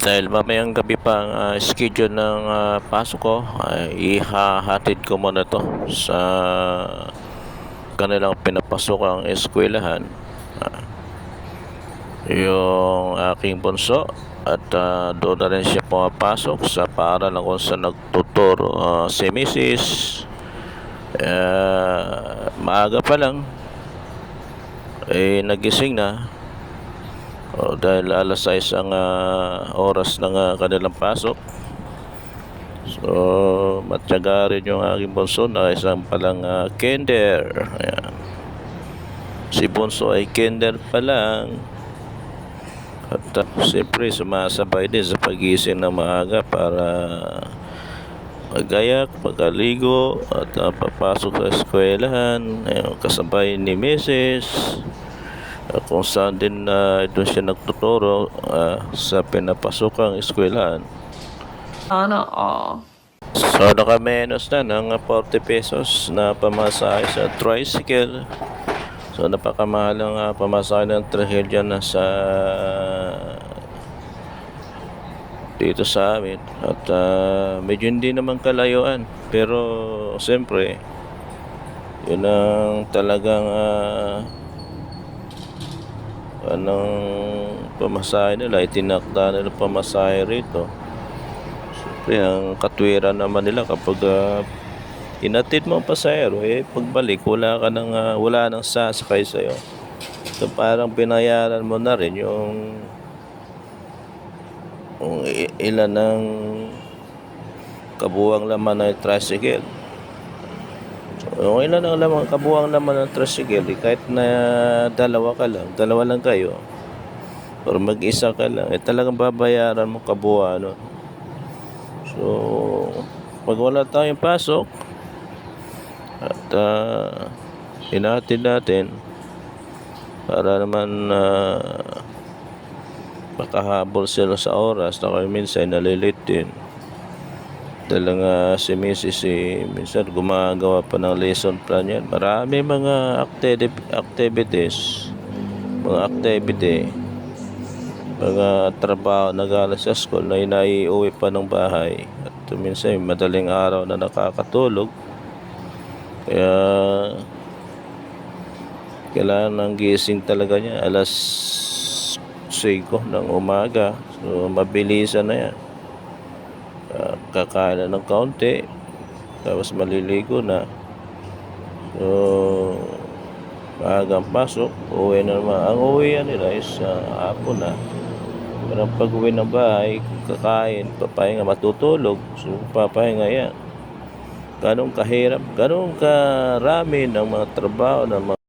Dahil mamayang gabi pa ang schedule ng pasok ko, ay ihahatid ko muna to sa kanilang pinapasok eskwelahan. Ah, yung aking bunso at doon na rin siya pumapasok sa paaralan kung saan nagtuturo si Mrs. Maaga pa lang nagising na. Dahil alas 6 ang oras ng kanilang pasok. So matyaga rin yung aking bunso na isang palang kinder. Ayan. Si bunso ay kinder pa lang. At siyempre sumasabay din sa pagising na maaga para magayak, magaligo at papasok sa eskwelahan. Ayun, kasabay ni Mrs. Kung saan din doon siya nagtuturo sa pinapasokang eskwelahan. Sana all. So nakamenos na ng 40 pesos na pamasahe sa tricycle. So napakamahal ang pamasahe ng tricycle dyan dito sa amin. At medyo hindi naman kalayuan. Pero siyempre yun ang talagang anong pamasahe nila, itinakda nila pamasahe rito. Siyempre ang katwiran naman nila kapag inatid mo ang pasahero, pagbalik wala nang sasakay sa'yo. So parang binayaran mo na rin yung ilan ng kabuwang laman ng tricycle. So ilan ang kabuwang laman ng tricycle, kahit na dalawa lang kayo or mag-isa ka lang, talagang babayaran mo kabuuan nun. So pag wala tayong pasok at hinatid natin para naman makahabol sila sa oras na kaya minsan nalilit din. Dahil si Mrs. minsan gumagawa pa ng lesson plan yan. Marami mga activities, mga trabaho na galing sa school na inaiuwi pa ng bahay. At minsan madaling araw na nakakatulog. Kaya kailangan ng gising talaga niya alas 5 ng umaga. So mabilisan na yan. Kakain na ng kaunti, tapos maliligo na. So maagang pasok, uwi na naman. Ang uwi nila is hapon na. Pero pag uwi ng bahay, kakain, papahinga, matutulog. So papahinga yan. Ganun kahirap, ganun karami ng mga trabaho ng mga